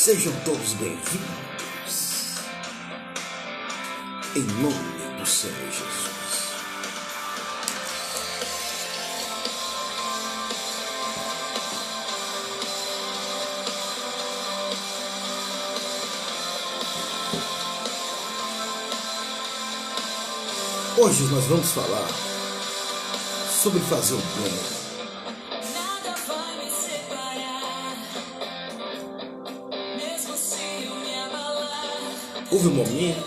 Sejam todos bem-vindos, em nome do Senhor Jesus. Hoje nós vamos falar sobre fazer o bem. Houve um momento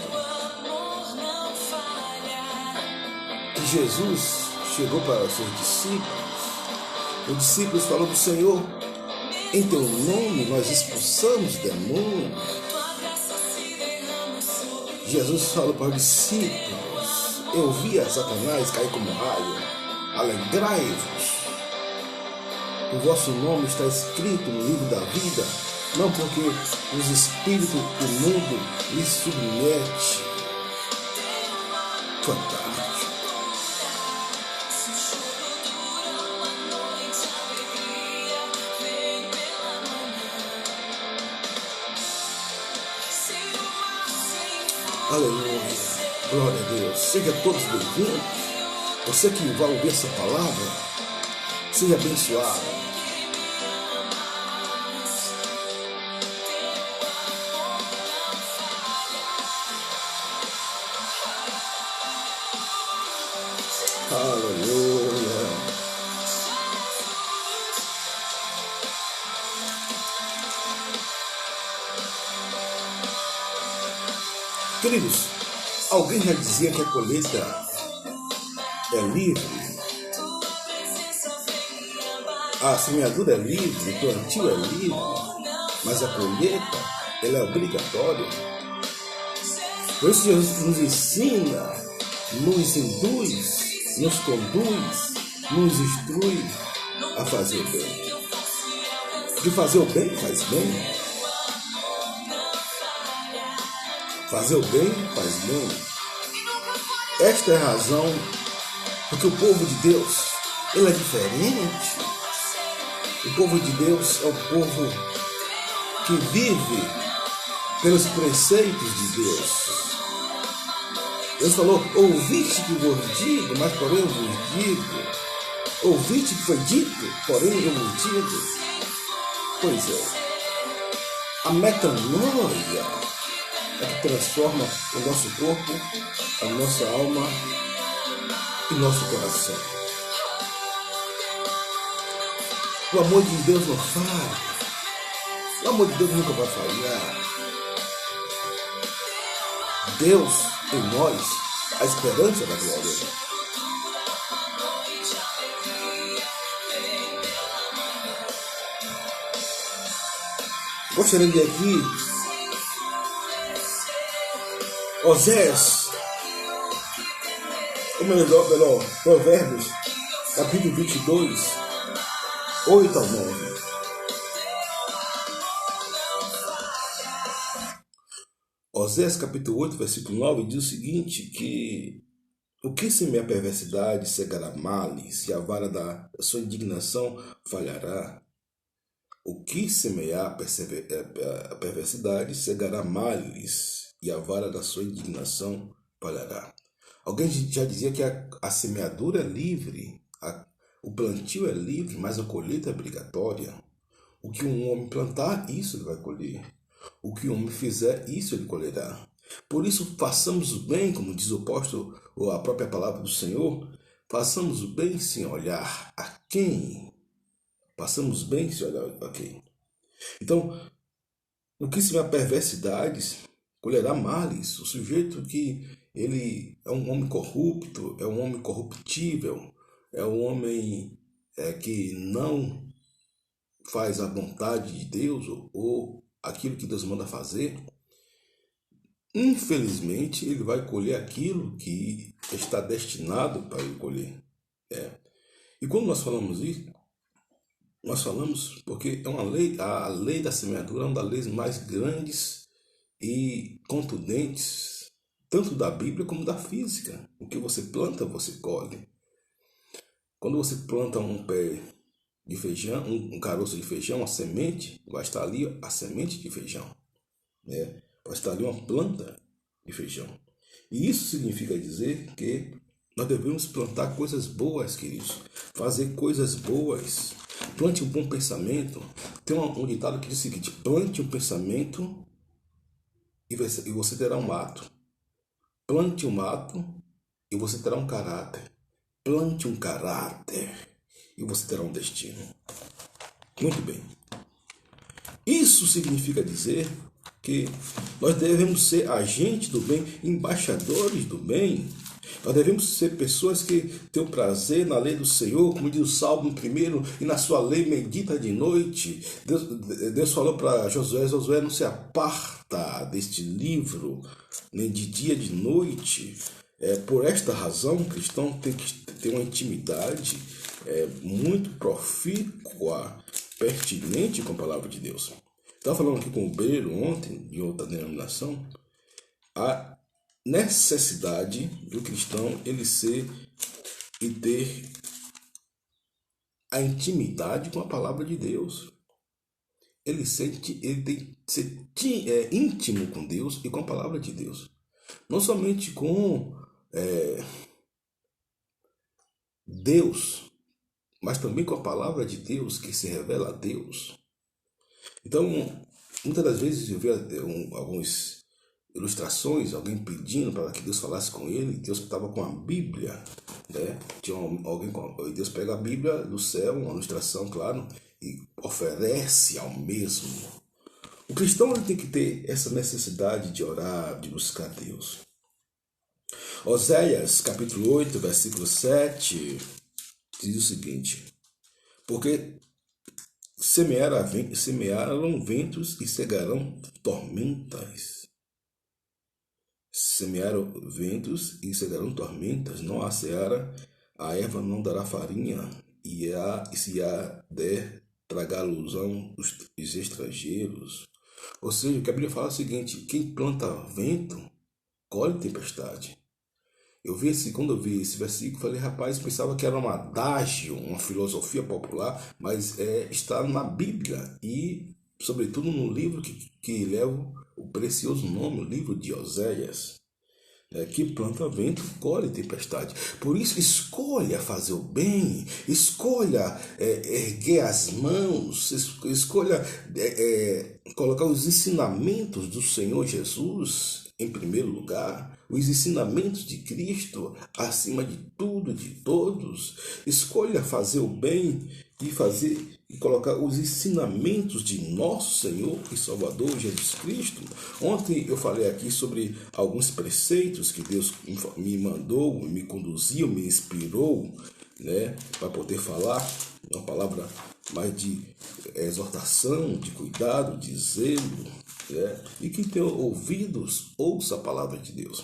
que Jesus chegou para os seus discípulos. Os discípulos falaram para o Senhor: em teu nome nós expulsamos demônios. Jesus falou para os discípulos: eu vi a Satanás cair como raio. Alegrai-vos, o vosso nome está escrito no livro da vida. Não porque os espíritos do mundo lhe submete. Fantástico. Aleluia. Glória a Deus. Seja todos bem-vindos. Você que vai ouvir essa palavra, seja abençoado. Aleluia. Queridos, alguém já dizia que a colheita é livre, a semeadura é livre, o plantio é livre, mas a colheita, ela é obrigatória. Por isso Jesus nos ensina, nos induz, nos conduz, nos instrui a fazer o bem. De fazer o bem, faz bem. Fazer o bem, faz bem. Esta é a razão porque o povo de Deus, ele é diferente. O povo de Deus é o povo que vive pelos preceitos de Deus. Deus falou: ouviste que vos digo, mas porém eu vos digo. Ouviste que foi dito, porém eu vos digo. Pois é, a metanoia é que transforma o nosso corpo, a nossa alma e nosso coração. O amor de Deus não falha. O amor de Deus nunca vai falhar. Deus em nós, a esperança da glória. Gostaria de aqui Oséias, ou melhor, Provérbios, capítulo 22, 8 ao 9. Oséias capítulo 8, versículo 9 diz o seguinte, que o que semeia a perversidade cegará males, e a vara da sua indignação falhará. O que semear a perversidade cegará males, e a vara da sua indignação falhará. Alguém já dizia que a semeadura é livre, o plantio é livre, mas a colheita é obrigatória. O que um homem plantar, isso ele vai colher. O que o homem fizer, isso ele colherá. Por isso, façamos o bem, como diz o apóstolo, ou a própria palavra do Senhor, façamos o bem sem olhar a quem. Passamos bem sem olhar a quem. Então, no que se vê a perversidades, colherá males. O sujeito que ele é um homem corrupto, é um homem corruptível, é um homem que não faz a vontade de Deus ou aquilo que Deus manda fazer, infelizmente ele vai colher aquilo que está destinado para ele colher. E quando nós falamos isso, nós falamos porque é uma lei, a lei da semeadura é uma das leis mais grandes e contundentes, tanto da Bíblia como da física. O que você planta, você colhe. Quando você planta um pé de feijão, um caroço de feijão, uma semente, vai estar ali a semente de feijão, né? Vai estar ali uma planta de feijão. E isso significa dizer que nós devemos plantar coisas boas, queridos. Fazer coisas boas. Plante um bom pensamento. Tem um ditado que diz o seguinte: plante um pensamento e você terá um ato. Plante um ato e você terá um caráter. Plante um caráter e você terá um destino. Muito bem. Isso significa dizer que nós devemos ser agentes do bem, embaixadores do bem. Nós devemos ser pessoas que têm o prazer na lei do Senhor, como diz o Salmo 1, e na sua lei medita de noite. Deus falou para Josué: Josué, não se aparta deste livro, nem de dia de noite. Por esta razão, o cristão tem que ter uma intimidade muito profícua, pertinente com a palavra de Deus. Estava falando aqui com o obreiro ontem, de outra denominação, a necessidade do cristão ele ser e ter a intimidade com a palavra de Deus. Ele tem que ser íntimo com Deus e com a palavra de Deus. Não somente com Deus, mas também com a palavra de Deus que se revela a Deus. Então, muitas das vezes eu vejo algumas ilustrações, alguém pedindo para que Deus falasse com ele. Deus estava com a Bíblia, né? Deus pega a Bíblia do céu, uma ilustração, claro, e oferece ao mesmo. O cristão ele tem que ter essa necessidade de orar, de buscar Deus. Oséias, capítulo 8, versículo 7, diz o seguinte: porque semearam ventos e cegarão tormentas. Semearam ventos e cegarão tormentas. Não há seara, a erva não dará farinha, e se há der, tragar alusão os estrangeiros. Ou seja, o que a Bíblia fala é o seguinte: quem planta vento, colhe tempestade. Quando eu vi esse versículo, falei, rapaz, pensava que era um adágio, uma filosofia popular, mas está na Bíblia e, sobretudo, no livro que leva o precioso nome, o livro de Oséias, que planta vento, colhe tempestade. Por isso, escolha fazer o bem, escolha erguer as mãos, escolha colocar os ensinamentos do Senhor Jesus em primeiro lugar, os ensinamentos de Cristo acima de tudo, de todos. Escolha fazer o bem e colocar os ensinamentos de nosso Senhor e Salvador Jesus Cristo. Ontem eu falei aqui sobre alguns preceitos que Deus me mandou, me conduziu, me inspirou, né, para poder falar uma palavra mais de exortação, de cuidado, de zelo, né? E quem tem ouvidos, ouça a palavra de Deus.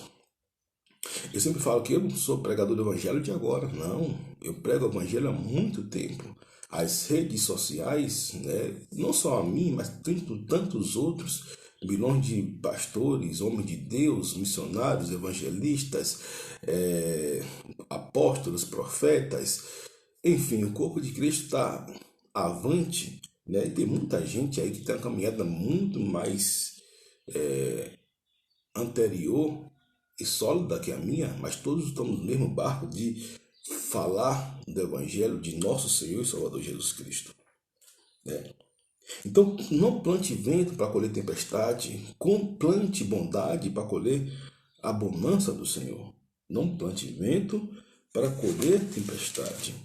Eu sempre falo que eu não sou pregador do evangelho de agora, não. Eu prego o evangelho há muito tempo. As redes sociais, né, não só a mim, mas tantos outros, milhões de pastores, homens de Deus, missionários, evangelistas, apóstolos, profetas, enfim, o corpo de Cristo está avante, né? E tem muita gente aí que tem uma caminhada muito mais anterior e sólida que a minha, mas todos estamos no mesmo barco de falar do Evangelho de nosso Senhor e Salvador Jesus Cristo, né? Então, não plante vento para colher tempestade, plante bondade para colher a bonança do Senhor. Não plante vento para colher tempestade.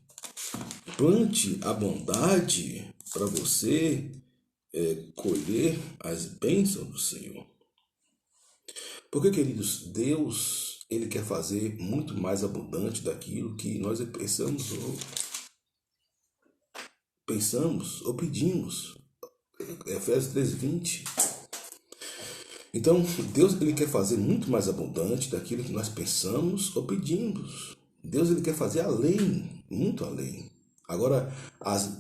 Plante a bondade para você colher as bênçãos do Senhor. Porque, queridos, Deus, Ele quer fazer muito mais abundante daquilo que nós pensamos ou pedimos. Efésios 3:20. Então, Deus ele quer fazer muito mais abundante daquilo que nós pensamos ou pedimos. Deus ele quer fazer além, muito além. Agora,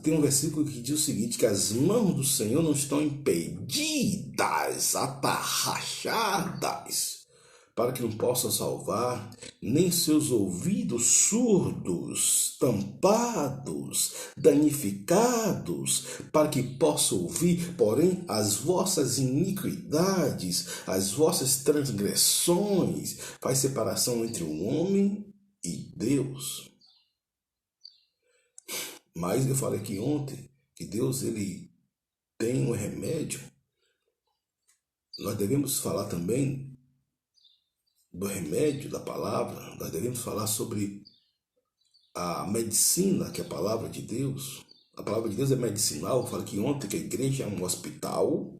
tem um versículo que diz o seguinte, que as mãos do Senhor não estão impedidas, atarrachadas para que não possa salvar, nem seus ouvidos surdos, tampados, danificados, para que possa ouvir, porém, as vossas iniquidades, as vossas transgressões, faz separação entre o homem e Deus. Mas eu falei aqui ontem que Deus ele tem um remédio. Nós devemos falar também do remédio da palavra, nós devemos falar sobre a medicina, que é a palavra de Deus. A palavra de Deus é medicinal. Eu falei que ontem que a igreja é um hospital,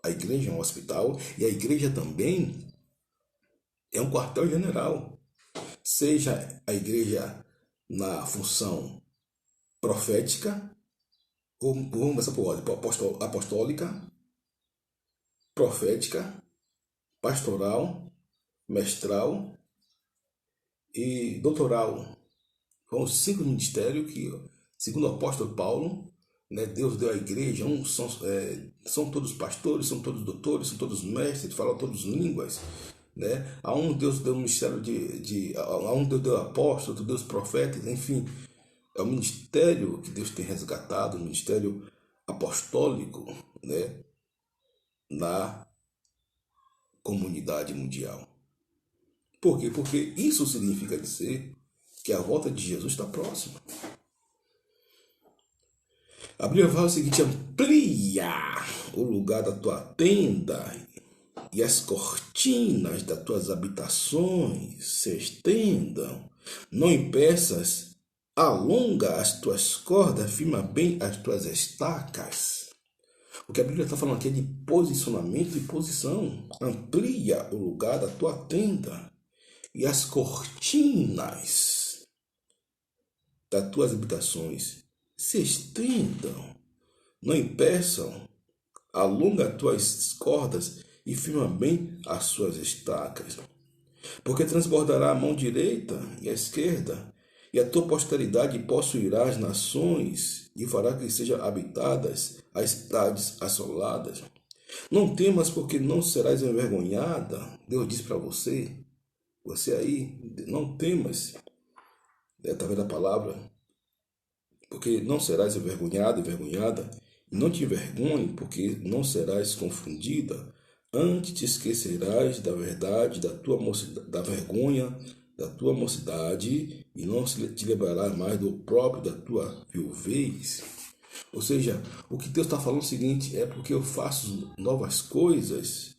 a igreja é um hospital e a igreja também é um quartel-general. Seja a igreja na função profética, ou vamos começar por ordem, apostólica, profética, pastoral, mestral e doutoral. São os 5 ministérios que, segundo o apóstolo Paulo, né, Deus deu à igreja. São todos pastores, são todos doutores, são todos mestres, falam todas línguas. Né? A um Deus deu o ministério a um Deus deu apóstolo, outro Deus profeta, enfim. É o ministério que Deus tem resgatado, o ministério apostólico, né, na comunidade mundial. Por quê? Porque isso significa dizer que a volta de Jesus está próxima. A Bíblia fala o seguinte: amplia o lugar da tua tenda e as cortinas das tuas habitações se estendam. Não impeças, alonga as tuas cordas, firma bem as tuas estacas. O que a Bíblia está falando aqui é de posicionamento e posição. Amplia o lugar da tua tenda e as cortinas das tuas habitações se estendam. Não impeçam, alonga as tuas cordas e firma bem as suas estacas. Porque transbordará a mão direita e a esquerda, e a tua posteridade possuirá as nações, e fará que sejam habitadas as cidades assoladas. Não temas, porque não serás envergonhada. Deus diz para você aí, não temas, através da palavra, porque não serás envergonhado, envergonhada, e não te envergonhe, porque não serás confundida. Antes te esquecerás da verdade, da tua mocidade, da vergonha da tua mocidade, e não te lembrará mais do próprio da tua viuvez. Ou seja, o que Deus está falando é o seguinte: é porque eu faço novas coisas,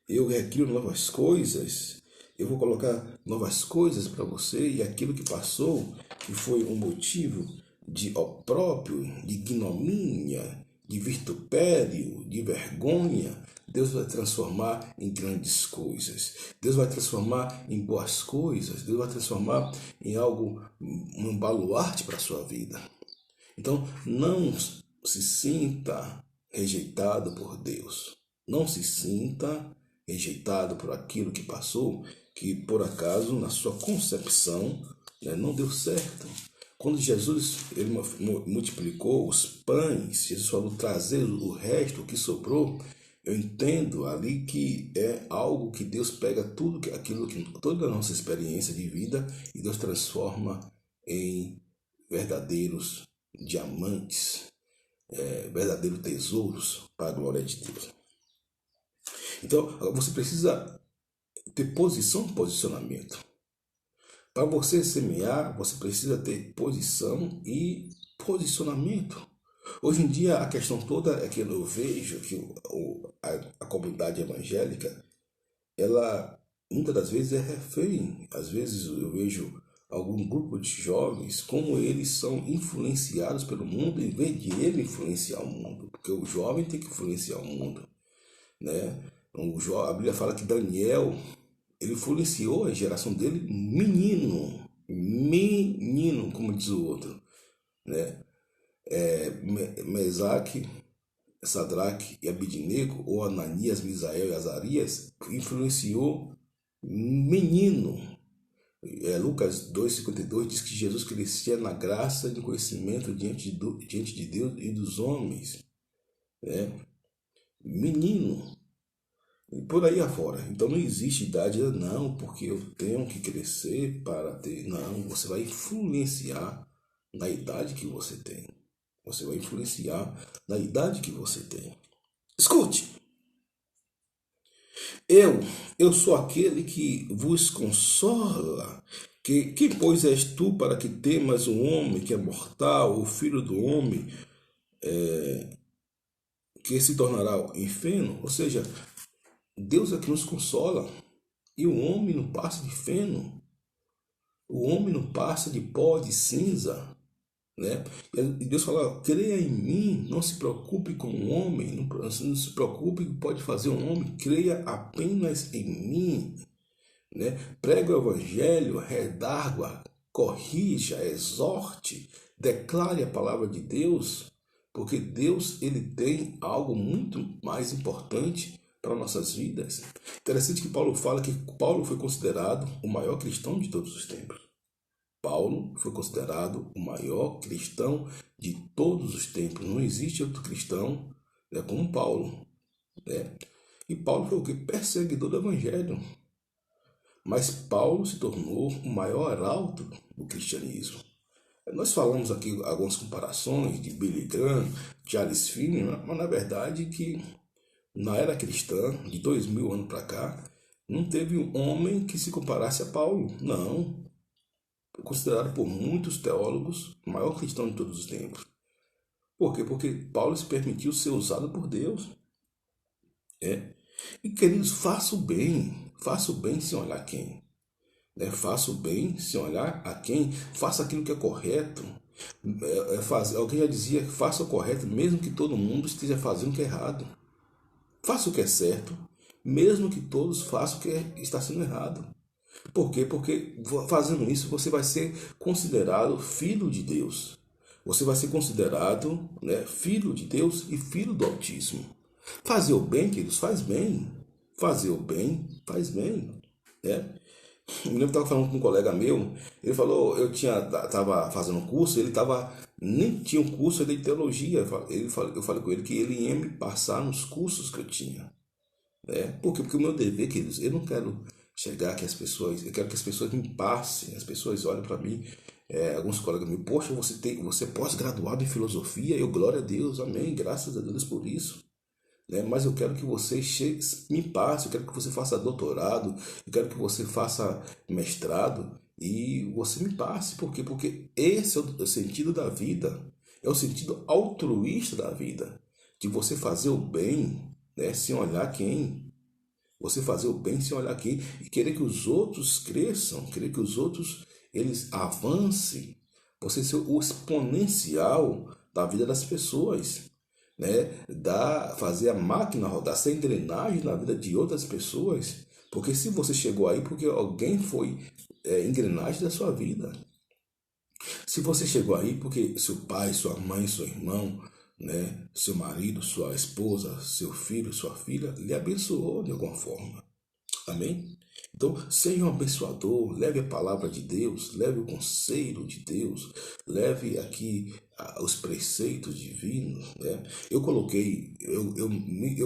eu recrio novas coisas, eu vou colocar novas coisas para você, e aquilo que passou, que foi um motivo de opróbrio, de ignomínia, de vitupério, de vergonha, Deus vai transformar em grandes coisas. Deus vai transformar em boas coisas. Deus vai transformar em algo, um baluarte para a sua vida. Então, não se sinta rejeitado por Deus. Não se sinta rejeitado por aquilo que passou, que por acaso, na sua concepção, não deu certo. Quando Jesus ele multiplicou os pães, Jesus falou trazer o resto, o que sobrou. Eu entendo ali que é algo que Deus pega toda a nossa experiência de vida, e Deus transforma em verdadeiros diamantes, verdadeiros tesouros para a glória de Deus. Então, você precisa ter posicionamento. Para você semear, você precisa ter posição e posicionamento. Hoje em dia, a questão toda é que eu vejo que a comunidade evangélica, ela muitas das vezes é refém. Às vezes eu vejo algum grupo de jovens, como eles são influenciados pelo mundo, em vez de ele influenciar o mundo. Porque o jovem tem que influenciar o mundo, né? A Bíblia fala que Daniel, ele influenciou a geração dele, menino, como diz o outro, né? Mesaque, Sadraque e Abidnego, ou Ananias, Misael e Azarias, influenciou menino. Lucas 2,52 diz que Jesus crescia na graça e no conhecimento diante de Deus e dos homens, né? Menino. e por aí afora. Então não existe idade, não, porque eu tenho que crescer para ter. Não, você vai influenciar na idade que você tem. Você vai influenciar na idade que você tem. Escute, eu, eu sou aquele que vos consola. Que pois és tu para que temas o homem que é mortal, o filho do homem que se tornará inferno? Ou seja, Deus é que nos consola. E o homem não passa de feno. O homem não passa de pó, de cinza. Né? E Deus fala, creia em mim, não se preocupe com o homem, não se preocupe com o que pode fazer um homem, creia apenas em mim. Né? Pregue o evangelho, redargua, corrija, exorte, declare a palavra de Deus, porque Deus ele tem algo muito mais importante para nossas vidas. Interessante que Paulo fala que Paulo foi considerado o maior cristão de todos os tempos. Paulo foi considerado o maior cristão de todos os tempos. Não existe outro cristão, né, como Paulo. Né? E Paulo foi o que? Perseguidor do evangelho. Mas Paulo se tornou o maior arauto do cristianismo. Nós falamos aqui algumas comparações de Billy Graham, Charles Finney, mas na verdade que na era cristã, de 2000 anos para cá, não teve um homem que se comparasse a Paulo. Não. Foi considerado por muitos teólogos o maior cristão de todos os tempos. Por quê? Porque Paulo se permitiu ser usado por Deus. É. E queridos, faça o bem sem olhar quem. Né? Faça o bem sem olhar a quem, faça aquilo que é correto. Alguém já dizia, faça o correto, mesmo que todo mundo esteja fazendo o que é errado. Faça o que é certo, mesmo que todos façam o que está sendo errado. Por quê? Porque fazendo isso você vai ser considerado filho de Deus. Você vai ser considerado, né, filho de Deus e filho do Altíssimo. Fazer o bem, queridos, faz bem. Fazer o bem, faz bem. Né? Eu lembro que estava falando com um colega meu, ele falou, estava fazendo um curso, nem tinha um curso de teologia. Eu falei com ele que ele ia me passar nos cursos que eu tinha. Né? Por quê? Porque o meu dever, queridos, eu não quero chegar que as pessoas, eu quero que as pessoas me passem, as pessoas olhem para mim, alguns colegas meus, poxa, você é pós-graduado em filosofia, eu, glória a Deus, amém, graças a Deus por isso. Né? Mas eu quero que você me passe, eu quero que você faça doutorado, eu quero que você faça mestrado e você me passe. Por quê? Porque esse é o sentido da vida, é o sentido altruísta da vida, de você fazer o bem, né? Sem olhar quem. Você fazer o bem sem olhar quem e querer que os outros cresçam, querer que os outros eles avancem. Você ser o exponencial da vida das pessoas, né? Fazer a máquina rodar, ser engrenagem na vida de outras pessoas. Porque se você chegou aí, porque alguém foi engrenagem da sua vida. Se você chegou aí, porque seu pai, sua mãe, seu irmão, né, seu marido, sua esposa, seu filho, sua filha, lhe abençoou de alguma forma. Amém? Então, seja um abençoador, leve a palavra de Deus, leve o conselho de Deus, leve aqui os preceitos divinos. Né? Eu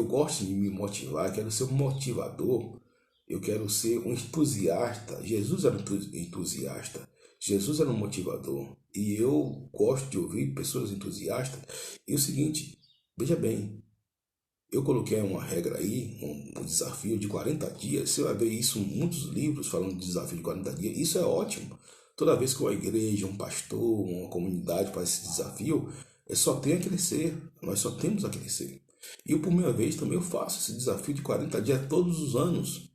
gosto de me motivar, quero ser um motivador, eu quero ser um entusiasta. Jesus era um entusiasta, Jesus era um motivador. E eu gosto de ouvir pessoas entusiastas. E o seguinte, veja bem, eu coloquei uma regra aí, um desafio de 40 dias. Você vai ver isso em muitos livros falando de desafio de 40 dias. Isso é ótimo. Toda vez que uma igreja, um pastor, uma comunidade faz esse desafio, só tem a crescer. Nós só temos a crescer. E eu, por minha vez, também eu faço esse desafio de 40 dias todos os anos.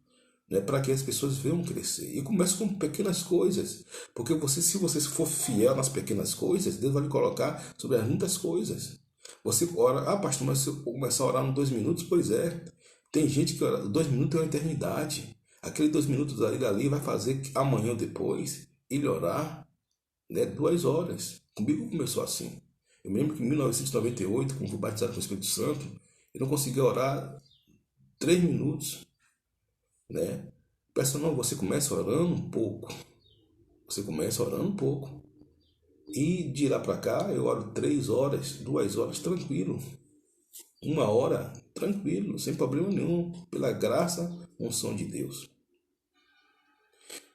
Né, para que as pessoas venham crescer. E começa com pequenas coisas. Porque se você for fiel nas pequenas coisas, Deus vai lhe colocar sobre as muitas coisas. Você ora, pastor, mas se eu começar a orar em 2 minutos, pois é. Tem gente que ora, 2 minutos é uma eternidade. Aquele 2 minutos ali vai fazer que amanhã ou depois ele orar, né, 2 horas. Comigo começou assim. Eu me lembro que em 1998, quando fui batizado com o Espírito Santo, eu não conseguia orar 3 minutos. Né? Peça não, você começa orando um pouco. Você começa orando um pouco. E de lá para cá eu oro 3 horas, 2 horas, tranquilo. 1 hora, tranquilo, sem problema nenhum, pela graça, unção de Deus.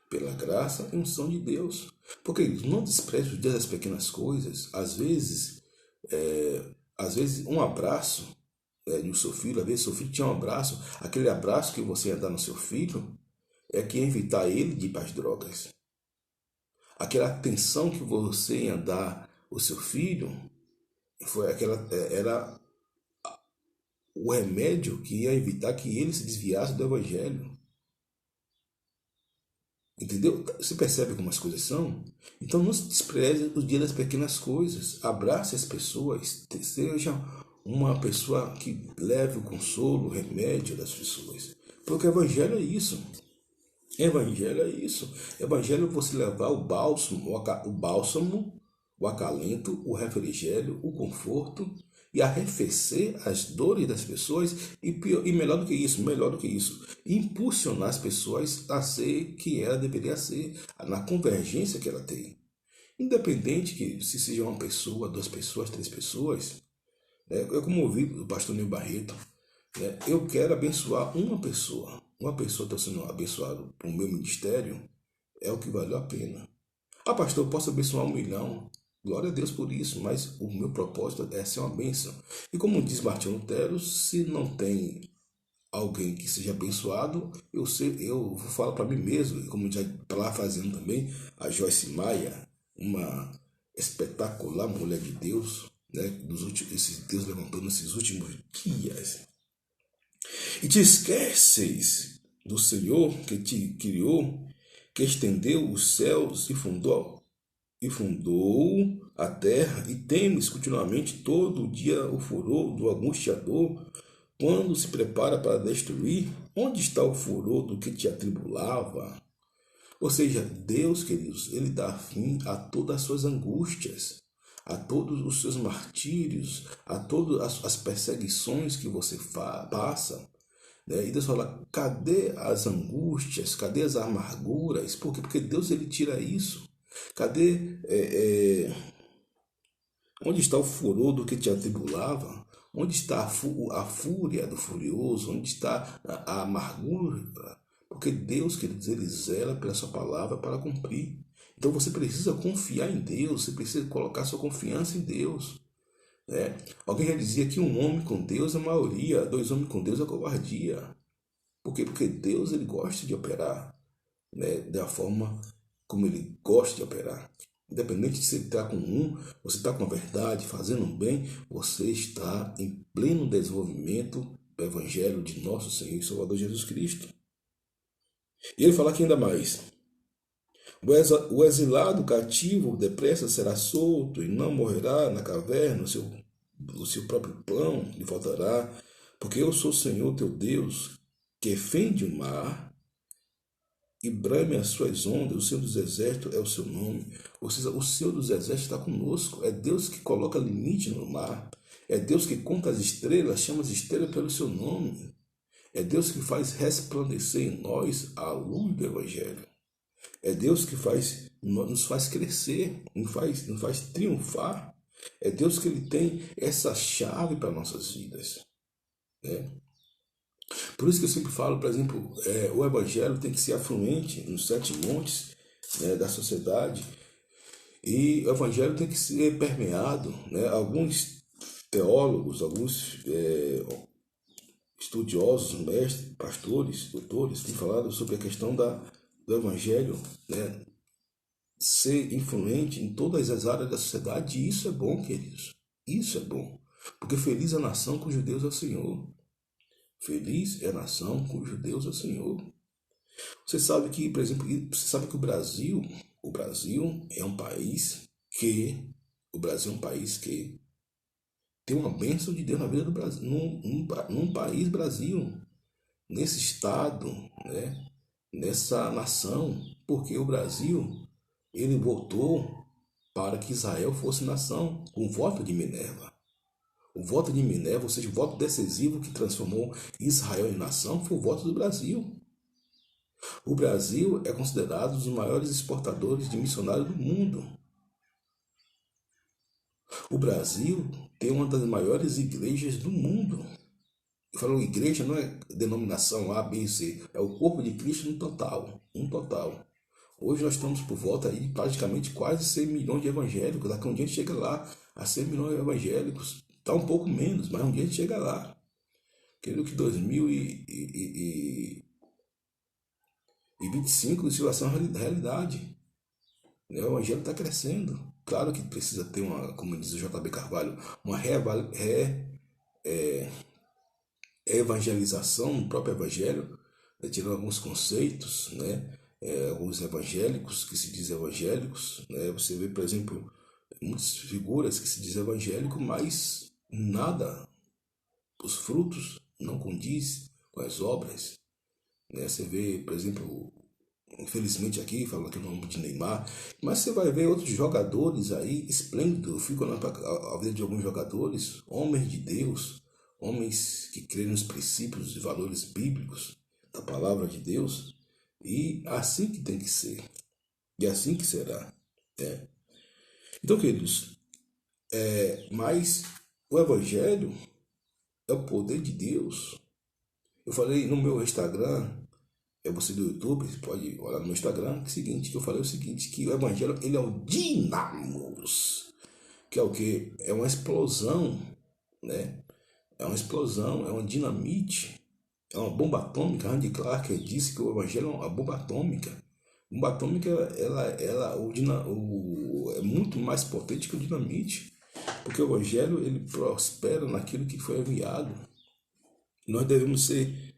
Pela graça e unção de Deus. Porque não despreze o dia das pequenas coisas. Às vezes um abraço do seu filho, às vezes seu filho tinha um abraço, aquele abraço que você ia dar no seu filho é que ia evitar ele de ir para as drogas. Aquela atenção que você ia dar ao seu filho era o remédio que ia evitar que ele se desviasse do evangelho. Entendeu? Você percebe como as coisas são? Então não se despreze o dia das pequenas coisas. Abrace as pessoas. Seja uma pessoa que leve o consolo, o remédio das pessoas. Porque o evangelho é isso. Evangelho é isso. Evangelho é você levar o bálsamo, o acalento, o refrigério, o conforto e arrefecer as dores das pessoas e melhor do que isso, impulsionar as pessoas a ser quem ela deveria ser, na convergência que ela tem. Independente que se seja uma pessoa, 2 pessoas, 3 pessoas, eu como ouvi o pastor Nil Barreto, eu quero abençoar uma pessoa está sendo abençoada por meu ministério, é o que valeu a pena. Ah, pastor, eu posso abençoar 1 milhão? Glória a Deus por isso, mas o meu propósito é ser uma bênção. E como diz Martinho Lutero, se não tem alguém que seja abençoado, eu falo para mim mesmo, como já está lá fazendo também a Joyce Maia, uma espetacular mulher de Deus, né, Deus levantando nesses últimos dias. E te esqueces do Senhor que te criou, que estendeu os céus e fundou a terra, e temes continuamente todo dia o furor do angustiador, quando se prepara para destruir. Onde está o furor do que te atribulava? Ou seja, Deus, queridos, Ele dá fim a todas as suas angústias, a todos os seus martírios, a todas as perseguições que você passa. E Deus fala, cadê as angústias, cadê as amarguras? Por quê? Porque Deus ele tira isso. Cadê, onde está o furor do que te atribulava? Onde está a fúria do furioso? Onde está a amargura? Porque Deus, queridos, ele zela pela sua palavra para cumprir. Então você precisa confiar em Deus, você precisa colocar sua confiança em Deus. Alguém já dizia que um homem com Deus é maioria, 2 homens com Deus é covardia. Por quê? Porque Deus ele gosta de operar, da forma como ele gosta de operar. Independente de você estar com você está com a verdade, fazendo bem, você está em pleno desenvolvimento do Evangelho de nosso Senhor e Salvador Jesus Cristo. E ele fala aqui ainda mais. O exilado cativo depressa será solto e não morrerá na caverna, o seu próprio pão lhe faltará, porque eu sou o Senhor teu Deus, que fende o mar e brame as suas ondas, o Senhor dos Exércitos é o seu nome. Ou seja, o Senhor dos Exércitos está conosco. É Deus que coloca limite no mar. É Deus que conta as estrelas, chama as estrelas pelo seu nome. É Deus que faz resplandecer em nós a luz do Evangelho. É Deus que nos faz crescer, nos faz triunfar. É Deus que ele tem essa chave para nossas vidas. Por isso que eu sempre falo, por exemplo, o Evangelho tem que ser afluente nos 7 montes da sociedade, e o Evangelho tem que ser permeado. Alguns teólogos, alguns estudiosos, mestres, pastores, doutores, têm falado sobre a questão do Evangelho ser influente em todas as áreas da sociedade, e isso é bom, queridos. Isso é bom, porque feliz a nação cujo Deus é o Senhor. Feliz é a nação cujo Deus é o Senhor. Você sabe que, por exemplo, o Brasil é um país que tem uma bênção de Deus na vida do Brasil, num país Brasil, nesse estado, nessa nação, porque o Brasil, ele votou para que Israel fosse nação, com o voto de Minerva. O voto de Minerva, ou seja, o voto decisivo que transformou Israel em nação, foi o voto do Brasil. O Brasil é considerado um dos maiores exportadores de missionários do mundo. O Brasil tem uma das maiores igrejas do mundo. Eu falo igreja não é denominação A, B, C, é o corpo de Cristo no total, um total. Hoje nós estamos por volta aí de praticamente quase 100 milhões de evangélicos. Daqui a um dia a gente chega lá a 100 milhões de evangélicos. Está um pouco menos, mas um dia a gente chega lá. Creio que 2025 isso vai ser uma realidade. O evangelho está crescendo. Claro que precisa ter uma, como diz o JB Carvalho, uma evangelização no próprio evangelho, né, tirando alguns conceitos, né, alguns evangélicos que se dizem evangélicos, né, você vê, por exemplo, muitas figuras que se dizem evangélico, mas nada, os frutos não condiz com as obras, né, você vê, por exemplo, infelizmente aqui, falando aqui o nome de Neymar, mas você vai ver outros jogadores aí, esplêndidos, eu fico olhando para a vida de alguns jogadores, homens de Deus, homens que creem nos princípios e valores bíblicos da palavra de Deus, e assim que tem que ser, e assim que será. Né? Então, queridos, mas o Evangelho é o poder de Deus. Eu falei no meu Instagram, você do YouTube, você pode olhar no meu Instagram, que é o seguinte, que eu falei o seguinte, que o Evangelho ele é o dinamos, que é o que? É uma explosão, né? É uma explosão, é uma dinamite, é uma bomba atômica. Randy Clark disse que o Evangelho é uma bomba atômica. A bomba atômica é muito mais potente que o dinamite, porque o Evangelho ele prospera naquilo que foi enviado. Nós devemos ser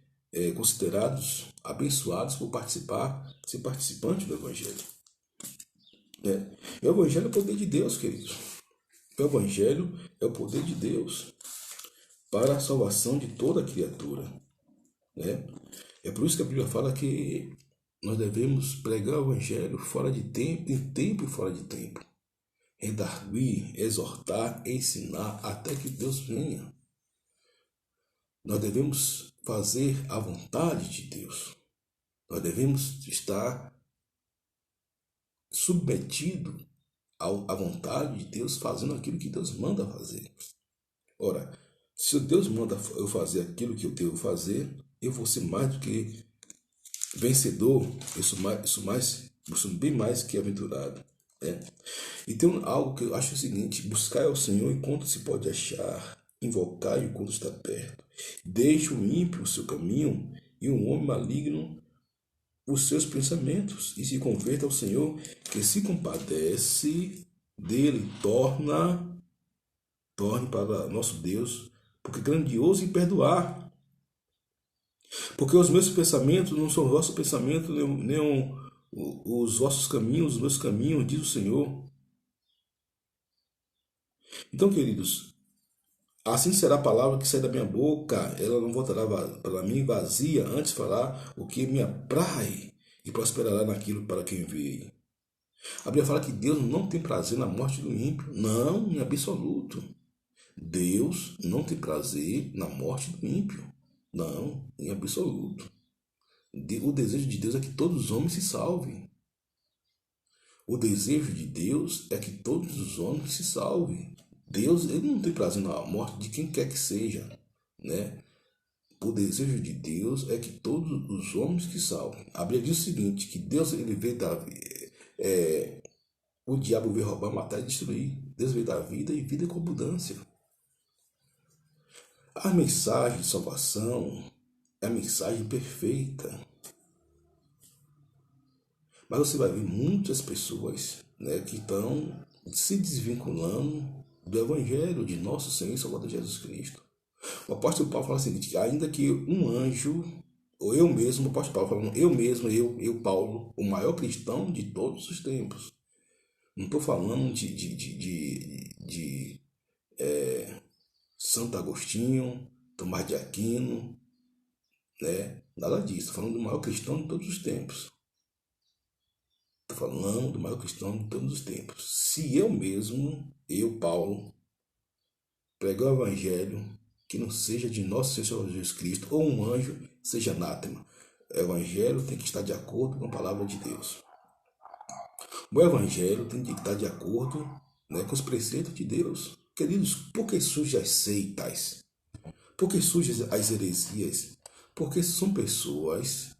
considerados abençoados por ser participante do Evangelho. O Evangelho é o poder de Deus, queridos. O Evangelho é o poder de Deus para a salvação de toda criatura. Né? É por isso que a Bíblia fala que nós devemos pregar o Evangelho fora de tempo, em tempo e fora de tempo. Redarguir, exortar, ensinar até que Deus venha. Nós devemos fazer a vontade de Deus. Nós devemos estar submetido à vontade de Deus, fazendo aquilo que Deus manda fazer. Ora, se Deus manda eu fazer aquilo que eu devo fazer, eu vou ser mais do que vencedor, eu sou bem mais que aventurado. Né? E tem algo que eu acho o seguinte: buscar ao Senhor enquanto se pode achar, invocar enquanto está perto. Deixe o ímpio o seu caminho e o homem maligno os seus pensamentos, e se converta ao Senhor, que se compadece dele, torne para nosso Deus, porque é grandioso em perdoar. Porque os meus pensamentos não são vossos pensamentos, nem os vossos caminhos, os meus caminhos, diz o Senhor. Então, queridos, assim será a palavra que sai da minha boca, ela não voltará para mim vazia, antes falar o que me aprai e prosperará naquilo para quem enviei. A Bíblia fala que Deus não tem prazer na morte do ímpio. Não, em absoluto. Deus não tem prazer na morte do ímpio. Não, em absoluto. O desejo de Deus é que todos os homens se salvem. O desejo de Deus é que todos os homens se salvem. Deus ele não tem prazer na morte de quem quer que seja, né? O desejo de Deus é que todos os homens se salvem. A Bíblia diz o seguinte, que Deus ele veio dar... o diabo veio roubar, matar e destruir. Deus veio dar vida e vida com abundância. A mensagem de salvação é a mensagem perfeita. Mas você vai ver muitas pessoas, né, que estão se desvinculando do Evangelho de nosso Senhor e Salvador Jesus Cristo. O apóstolo Paulo fala o seguinte, que ainda que um anjo, ou eu mesmo, o apóstolo Paulo falando, eu mesmo, eu Paulo, o maior cristão de todos os tempos. Não estou falando de Santo Agostinho, Tomás de Aquino, né? Nada disso. Estou falando do maior cristão de todos os tempos. Estou falando do maior cristão de todos os tempos. Se eu mesmo, eu, Paulo, pregar o Evangelho que não seja de nosso Senhor Jesus Cristo, ou um anjo, seja anátema. O Evangelho tem que estar de acordo com a palavra de Deus. O Evangelho tem que estar de acordo, né, com os preceitos de Deus. Queridos, por que surgem as seitas? Por que surgem as heresias? Porque são pessoas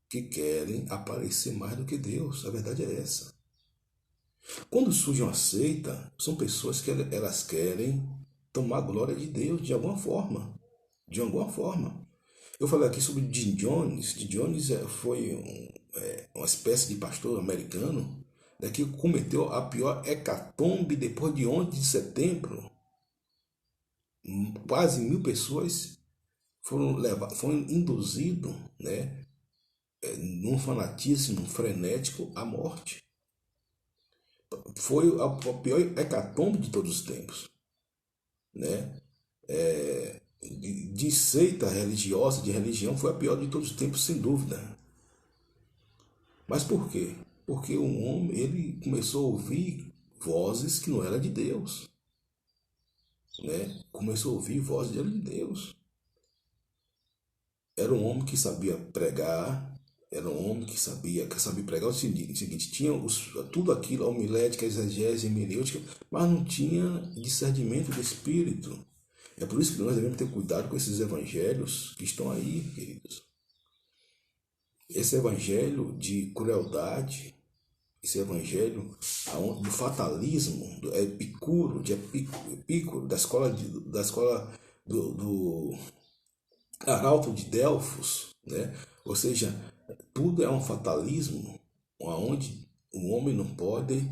que querem aparecer mais do que Deus. A verdade é essa. Quando surge uma seita, são pessoas que elas querem tomar a glória de Deus de alguma forma. De alguma forma. Eu falei aqui sobre Jim Jones. Jim Jones foi uma espécie de pastor americano, né, que cometeu a pior hecatombe depois de 11 de setembro. Quase 1.000 pessoas foram induzidos, né, num fanatismo frenético à morte. Foi a pior hecatombe de todos os tempos, né? De seita religiosa, de religião, foi a pior de todos os tempos, sem dúvida. Mas por quê? Porque o homem, ele começou a ouvir vozes que não eram de Deus, né? Começou a ouvir vozes de Deus. Era um homem que sabia pregar, era um homem que sabia pregar o seguinte, tinha tudo aquilo, a homilética, a exegese, a hermenêutica, mas não tinha discernimento do Espírito. É por isso que nós devemos ter cuidado com esses evangelhos que estão aí, queridos. Esse evangelho de crueldade, esse evangelho do fatalismo, do Epicuro, Epicuro, da escola do Arauto de Delfos, né? Ou seja, tudo é um fatalismo onde o homem não pode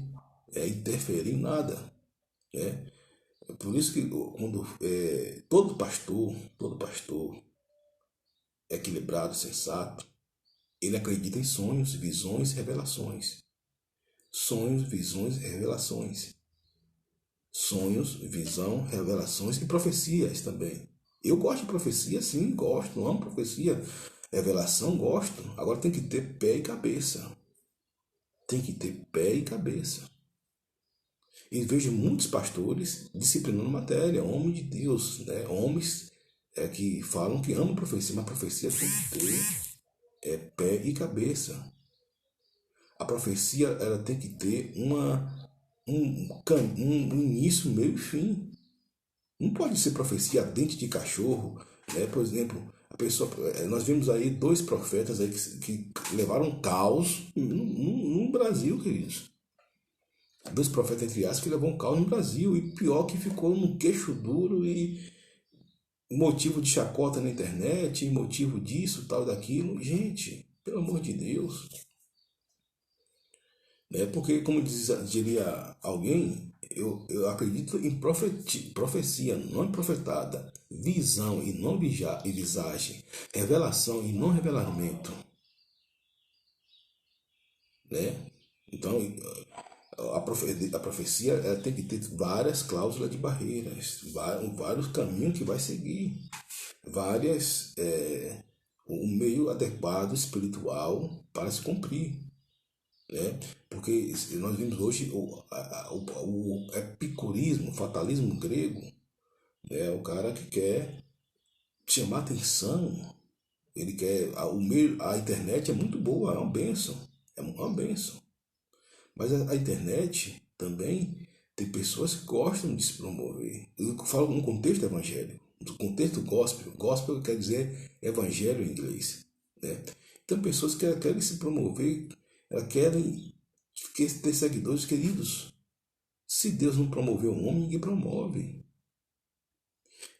interferir em nada, né? Por isso que quando todo pastor equilibrado, sensato, ele acredita em sonhos, visões, revelações. Sonhos, visões, revelações. Sonhos, visão, revelações e profecias também. Eu gosto de profecia, sim, gosto, amo profecia. Revelação, gosto. Agora tem que ter pé e cabeça. Tem que ter pé e cabeça. E vejo muitos pastores disciplinando matéria, homens de Deus, né? Homens que falam que amam profecia, mas profecia tem que ter pé e cabeça. A profecia ela tem que ter um início, meio e fim. Não pode ser profecia dente de cachorro, né? Por exemplo, nós vimos aí 2 profetas aí que levaram caos no Brasil, queridos. 2 profetas, entre aspas, que levaram caos no Brasil. E pior que ficou no queixo duro e motivo de chacota na internet, motivo disso, tal, daquilo. Gente, pelo amor de Deus. Né? Porque, como diria alguém, eu acredito em profecia, não em profetada, visão e não visagem, revelação e não revelamento. Né? Então, a profecia ela tem que ter várias cláusulas de barreiras, vários caminhos que vai seguir, um meio adequado espiritual para se cumprir. Né? Porque nós vimos hoje o epicurismo, o fatalismo grego, né? O cara que quer chamar atenção, ele quer a internet é muito boa, é uma benção, mas a internet também tem pessoas que gostam de se promover. Eu falo no contexto evangélico, no contexto gospel quer dizer evangelho em inglês, né? Então pessoas que querem se promover, elas querem ter seguidores. Queridos. Se Deus não promoveu um homem, ninguém promove.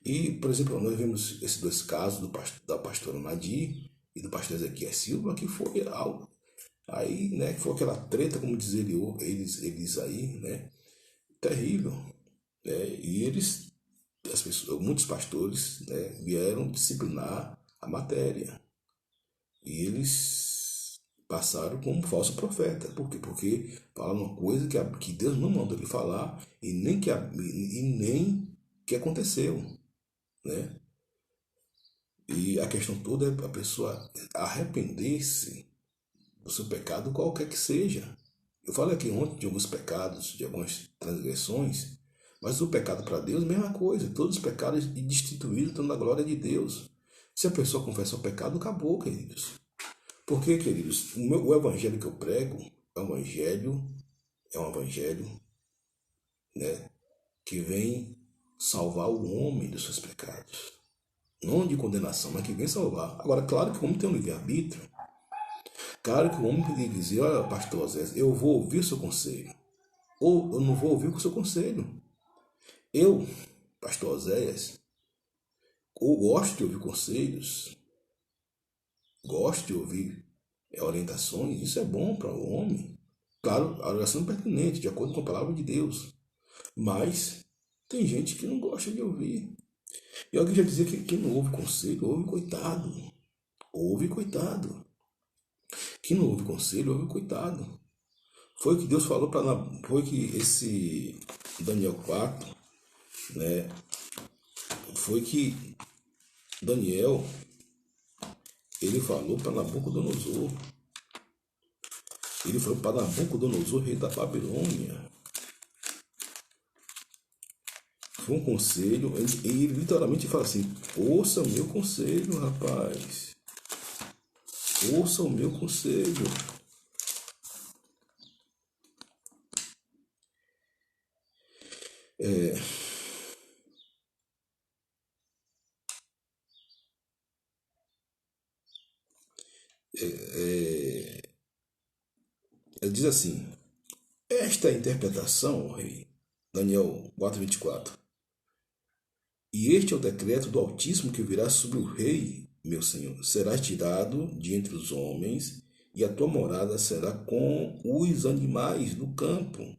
E, por exemplo, nós vemos esses 2 casos da pastora Nadir e do pastor Ezequiel Silva, que foi algo aí, né, que foi aquela treta, como diz eles aí, né, terrível, né, e muitos pastores, né, vieram disciplinar a matéria, e eles passaram como um falso profeta. Por quê? Porque falaram uma coisa que Deus não mandou ele falar e nem que aconteceu, né? E a questão toda é a pessoa arrepender-se do seu pecado, qualquer que seja. Eu falei aqui ontem de alguns pecados, de algumas transgressões, mas o pecado para Deus é a mesma coisa. Todos os pecados destituídos estão na glória de Deus. Se a pessoa confessa o pecado, acabou, queridos. Porque, queridos, o evangelho que eu prego é um evangelho, né, que vem salvar o homem dos seus pecados. Não de condenação, mas que vem salvar. Agora, claro que o homem tem um livre-arbítrio. Claro que o homem poderia dizer, olha, pastor Zé, eu vou ouvir o seu conselho. Ou eu não vou ouvir o seu conselho. Eu, pastor Oséias, ou gosto de ouvir conselhos, gosto de ouvir orientações, isso é bom para o homem. Claro, a oração é pertinente, de acordo com a palavra de Deus. Mas tem gente que não gosta de ouvir. E alguém já dizia que quem não ouve conselho, ouve coitado. Ouve coitado. Quem não ouve conselho, ouve coitado. Foi o que Deus falou para... Foi que esse Daniel 4, né? Foi que Daniel, ele falou para Nabucodonosor. Ele falou para Nabucodonosor, rei da Babilônia. Foi um conselho, e ele literalmente fala assim, ouça o meu conselho, rapaz. Ouça o meu conselho. Ele diz assim, esta é a interpretação, ó rei, Daniel 4:24. E este é o decreto do Altíssimo que virá sobre o rei, meu senhor. Serás tirado de entre os homens, e a tua morada será com os animais do campo.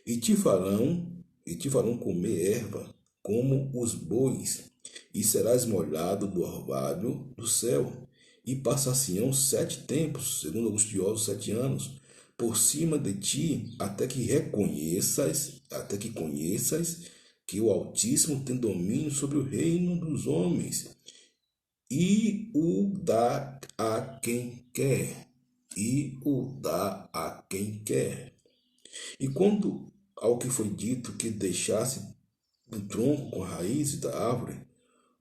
E te farão comer erva, como os bois, e serás molhado do orvalho do céu. E passar-se-ão 7 tempos, segundo alguns estudiosos, 7 anos, por cima de ti, até que conheças que o Altíssimo tem domínio sobre o reino dos homens, e o dá a quem quer, e o dá a quem quer. E quando ao que foi dito que deixasse do tronco com a raiz da árvore,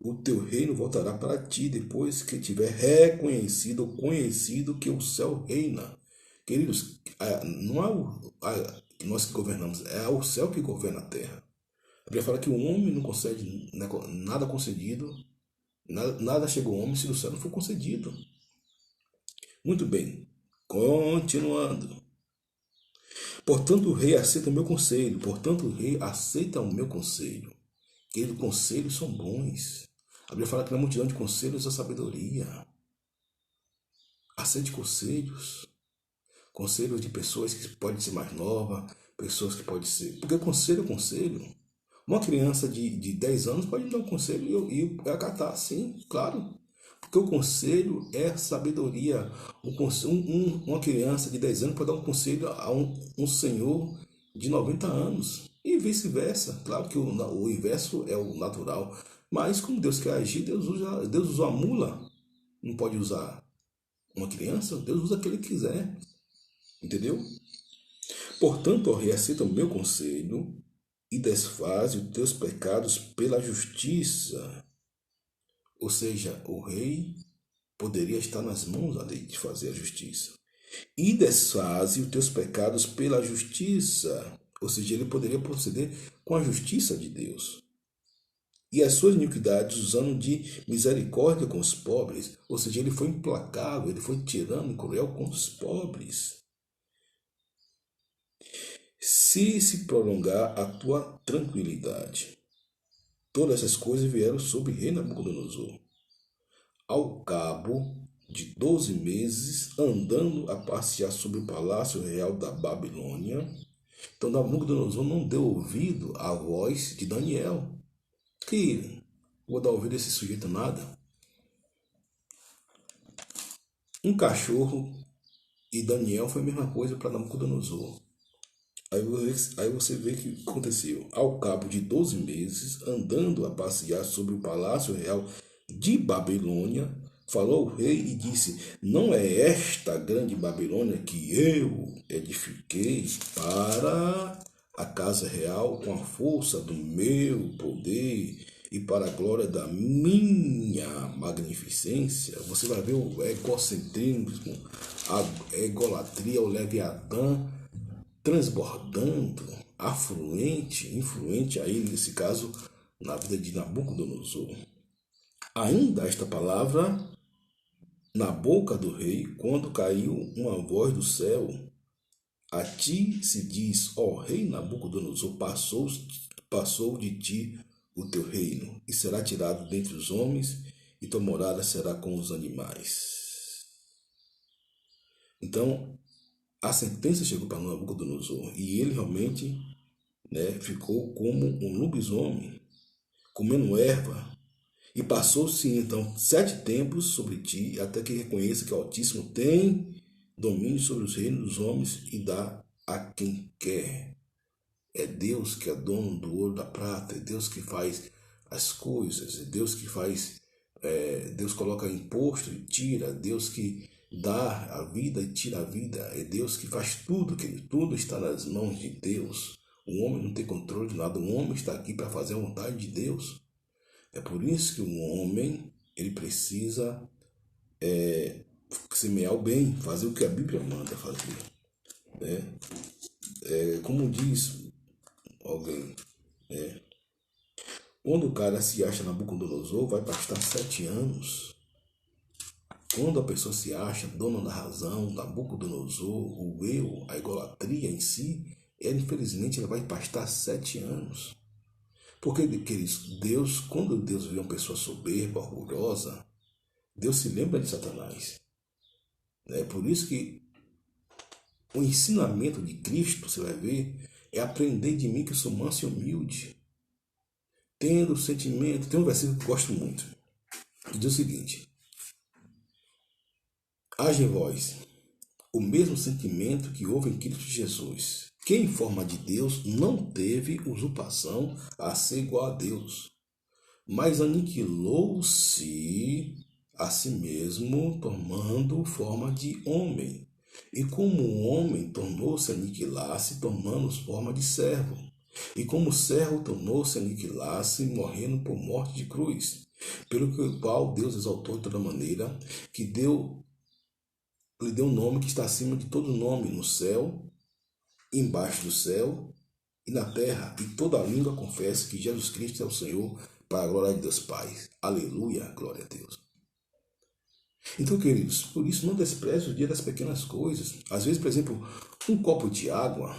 o teu reino voltará para ti depois que tiver reconhecido ou conhecido que o céu reina. Queridos, não é nós que governamos, é o céu que governa a terra. A Bíblia fala que o homem não concede nada concedido, nada chega ao homem se do céu não for concedido. Muito bem, continuando. Portanto, o rei aceita o meu conselho. Portanto, o rei aceita o meu conselho. Queridos, conselhos são bons. A Bíblia fala que na multidão de conselhos há sabedoria. Aceite conselhos. Conselhos de pessoas que podem ser mais novas, pessoas que podem ser... Porque conselho é conselho. Uma criança de 10 anos pode dar um conselho e eu acatar, sim, claro. Porque o conselho é sabedoria. Uma criança de 10 anos pode dar um conselho a um senhor de 90 anos. E vice-versa. Claro que o inverso é o natural. Mas como Deus quer agir, Deus usa a mula. Não pode usar uma criança. Deus usa aquele que quiser. Entendeu? Portanto, ó rei, aceita o meu conselho e desfaze os teus pecados pela justiça. Ou seja, o rei poderia estar nas mãos da lei de fazer a justiça. E desfaze os teus pecados pela justiça. Ou seja, ele poderia proceder com a justiça de Deus. E as suas iniquidades usando de misericórdia com os pobres. Ou seja, ele foi implacável, ele foi tirano e cruel com os pobres. Se prolongar a tua tranquilidade. Todas essas coisas vieram sobre o rei Nabucodonosor. Ao cabo de 12 meses, andando a passear sobre o palácio real da Babilônia. Então Nabucodonosor não deu ouvido à voz de Daniel. Que vou dar ouvido a esse sujeito nada. Um cachorro e Daniel foi a mesma coisa para Nabucodonosor. Aí você vê o que aconteceu. Ao cabo de 12 meses, andando a passear sobre o palácio real de Babilônia, falou o rei e disse: não é esta grande Babilônia que eu edifiquei para a casa real com a força do meu poder e para a glória da minha magnificência? Você vai ver o egocentrismo, a egolatria, o leviatã transbordando, afluente, influente aí nesse caso na vida de Nabucodonosor. Ainda esta palavra na boca do rei, quando caiu uma voz do céu: a ti se diz, ó rei Nabucodonosor, passou de ti o teu reino, e será tirado dentre os homens, e tua morada será com os animais. Então, a sentença chegou para Nabucodonosor, e ele realmente, ficou como um lobisomem, comendo erva, e passou-se então 7 tempos sobre ti, até que reconheça que o Altíssimo tem domínio sobre os reinos dos homens e dá a quem quer. É Deus que é dono do ouro e da prata, é Deus que faz as coisas, é Deus que faz, Deus coloca imposto e tira, Deus que dá a vida e tira a vida, é Deus que faz tudo, que tudo está nas mãos de Deus. O homem não tem controle de nada, o homem está aqui para fazer a vontade de Deus. É por isso que o homem, ele precisa semear o bem, fazer o que a Bíblia manda fazer. Como diz alguém, quando o cara se acha Nabucodonosor, vai pastar 7 anos. Quando a pessoa se acha dona da razão, Nabucodonosor, o eu, a idolatria em si, infelizmente ela vai pastar 7 anos. Porque, queridos, Deus, quando Deus vê uma pessoa soberba, orgulhosa, Deus se lembra de Satanás. É por isso que o ensinamento de Cristo, você vai ver, é aprender de mim que eu sou manso e humilde. Tendo sentimento, tem um versículo que eu gosto muito, que diz o seguinte: haja em vós o mesmo sentimento que houve em Cristo Jesus, que em forma de Deus não teve usurpação a ser igual a Deus, mas aniquilou-se a si mesmo, tomando forma de homem. E como o homem tornou-se a aniquilar-se, tomando forma de servo. E como servo tornou-se a aniquilar-se, morrendo por morte de cruz. Pelo qual Deus exaltou de toda maneira, que lhe deu um nome que está acima de todo nome, no céu, embaixo do céu e na terra, e toda língua confessa que Jesus Cristo é o Senhor, para a glória de Deus Pai. Aleluia, glória a Deus. Então, queridos, por isso não despreze o dia das pequenas coisas. Às vezes, por exemplo, um copo de água,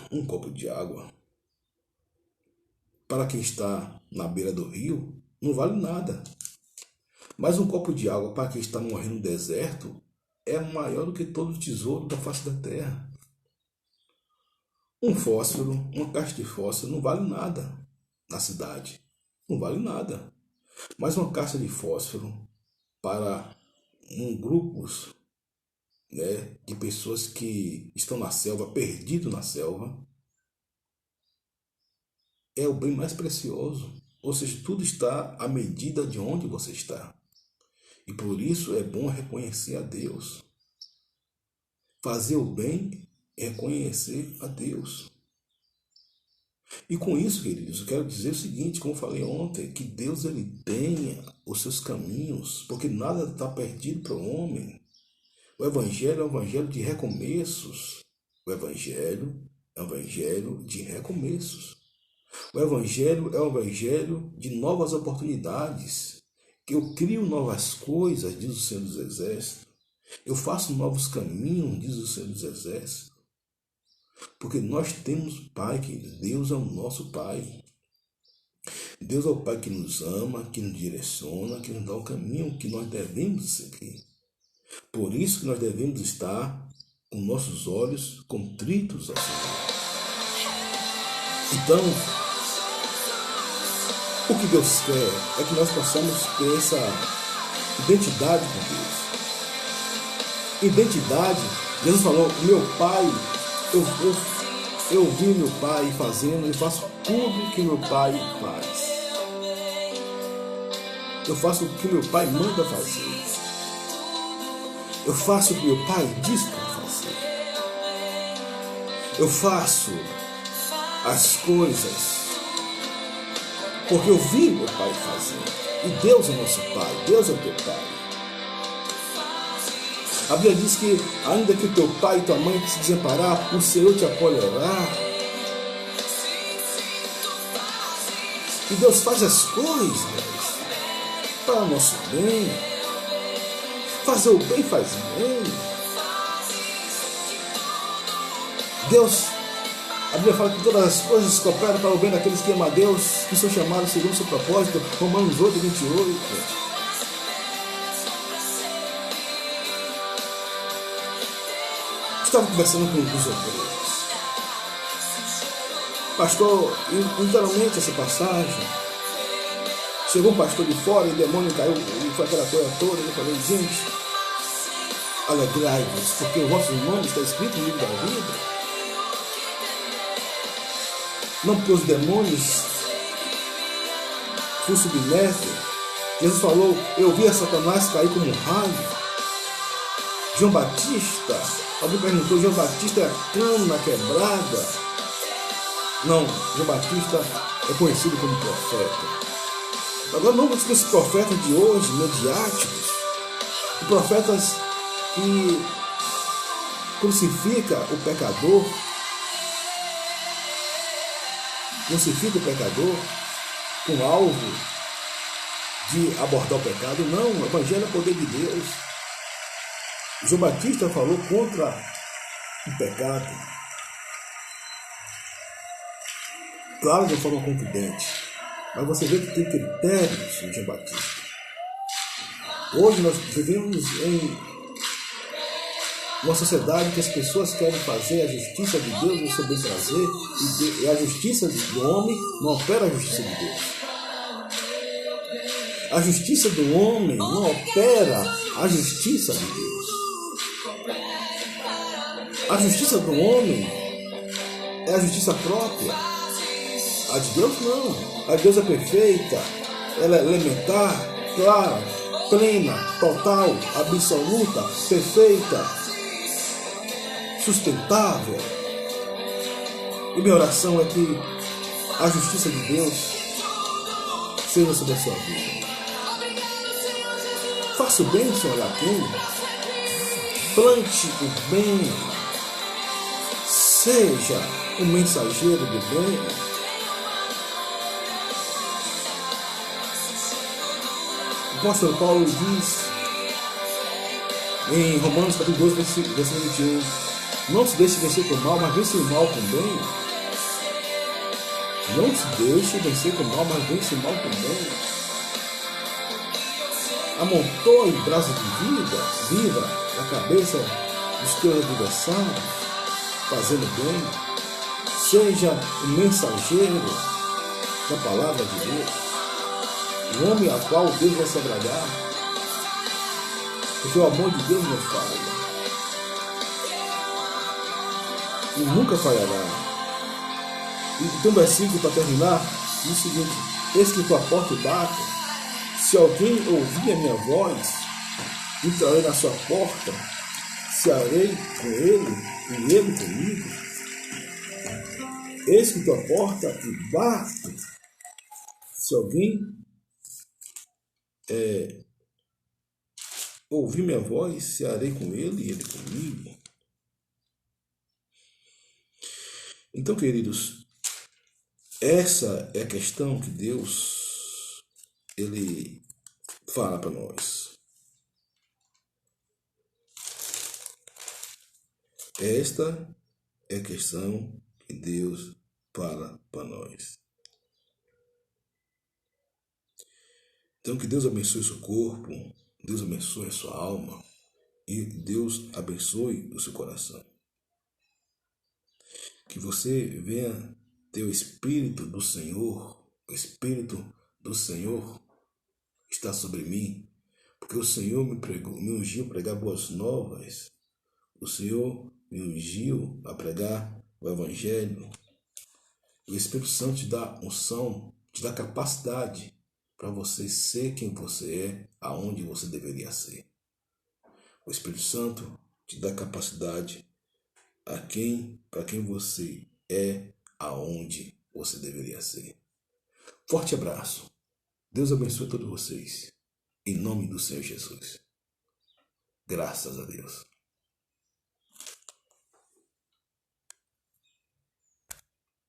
para quem está na beira do rio, não vale nada. Mas um copo de água para quem está morrendo no deserto é maior do que todo o tesouro da face da terra. Um fósforo, uma caixa de fósforo não vale nada na cidade. Não vale nada. Mas uma caixa de fósforo para grupos, de pessoas que estão na selva, perdidos na selva, é o bem mais precioso. Ou seja, tudo está à medida de onde você está. E por isso é bom reconhecer a Deus. Fazer o bem é reconhecer a Deus. E com isso, queridos, eu quero dizer o seguinte, como eu falei ontem, que Deus ele tem os seus caminhos, porque nada está perdido para o homem. O Evangelho é um evangelho de recomeços. O Evangelho é um evangelho de recomeços. O Evangelho é um evangelho de novas oportunidades. Que eu crio novas coisas, diz o Senhor dos Exércitos. Eu faço novos caminhos, diz o Senhor dos Exércitos. Porque nós temos Pai, querido. Deus é o nosso Pai. Deus é o Pai que nos ama, que nos direciona, que nos dá o caminho que nós devemos seguir. Por isso que nós devemos estar com nossos olhos contritos ao Senhor. Então, o que Deus quer é que nós possamos ter essa identidade com Deus. Identidade, Jesus falou, meu Pai, eu vi meu Pai fazendo, eu faço tudo que meu Pai faz. Eu faço o que meu Pai manda fazer. Eu faço o que meu Pai diz para fazer. Eu faço as coisas porque eu vi meu Pai fazer. E Deus é nosso Pai, Deus é o teu Pai. A Bíblia diz que ainda que o teu pai e tua mãe se desamparar, o Senhor te acolherá. E Deus faz as coisas para o nosso bem. Fazer o bem faz bem. Deus, a Bíblia fala que todas as coisas cooperam para o bem daqueles que amam a Deus, que são chamados segundo o seu propósito. Romanos 8, 28. Estava conversando com os obreiros. Pastor, literalmente essa passagem, chegou um pastor de fora e o demônio caiu, e foi aquela coisa toda. Eu falei, gente, alegrai-vos, porque o vosso nome está escrito no livro da vida. Não porque os demônios foram submetem. Jesus falou, eu vi a Satanás cair como um raio. João Batista, alguém perguntou, João Batista é a cana quebrada? Não, João Batista é conhecido como profeta. Agora não busque os profetas de hoje, mediáticos, profetas que crucificam o pecador, com alvo de abordar o pecado. Não, o Evangelho é o poder de Deus. João Batista falou contra o pecado. Claro, de forma confidente. Mas você vê que tem critérios em João Batista. Hoje nós vivemos em uma sociedade que as pessoas querem fazer a justiça de Deus no seu bem prazer, e a justiça do homem não opera a justiça de Deus. A justiça do homem não opera a justiça de Deus. A justiça do homem é a justiça própria. A de Deus não. A de Deus é perfeita, ela é elementar, clara, plena, total, absoluta, perfeita, sustentável. E minha oração é que a justiça de Deus seja sobre a sua vida. Faça o bem sem olhar quem. Plante o bem. Seja um mensageiro do bem. O apóstolo Paulo diz em Romanos capítulo 12, versículo 21, não se deixe vencer com o mal, mas vence o mal com o bem. Não se deixe vencer com o mal, mas vence o mal com o bem. Amontoe brasas de viva na cabeça dos teus adversários, fazendo bem. Seja o mensageiro da palavra de Deus, o homem a qual Deus vai se agradar, porque o amor de Deus não falha e nunca falhará. E tem um versículo para terminar, diz o seguinte: eis que estou à porta e bato, se alguém ouvir a minha voz, entrarei na sua porta, cearei com ele e ele comigo. Eis que estou à porta e bato, se alguém ouvir minha voz, cearei com ele e ele comigo. Então, queridos, essa é a questão que Deus ele fala para nós. Esta é a questão que Deus fala para nós. Então, que Deus abençoe o seu corpo, Deus abençoe a sua alma e Deus abençoe o seu coração. Que você venha ter o Espírito do Senhor. O Espírito do Senhor está sobre mim, porque o Senhor me ungiu a pregar boas novas. O Senhor me ungiu a pregar o Evangelho. O Espírito Santo te dá unção, te dá capacidade para você ser quem você é, aonde você deveria ser. O Espírito Santo te dá capacidade para quem você é, aonde você deveria ser. Forte abraço. Deus abençoe todos vocês. Em nome do Senhor Jesus. Graças a Deus.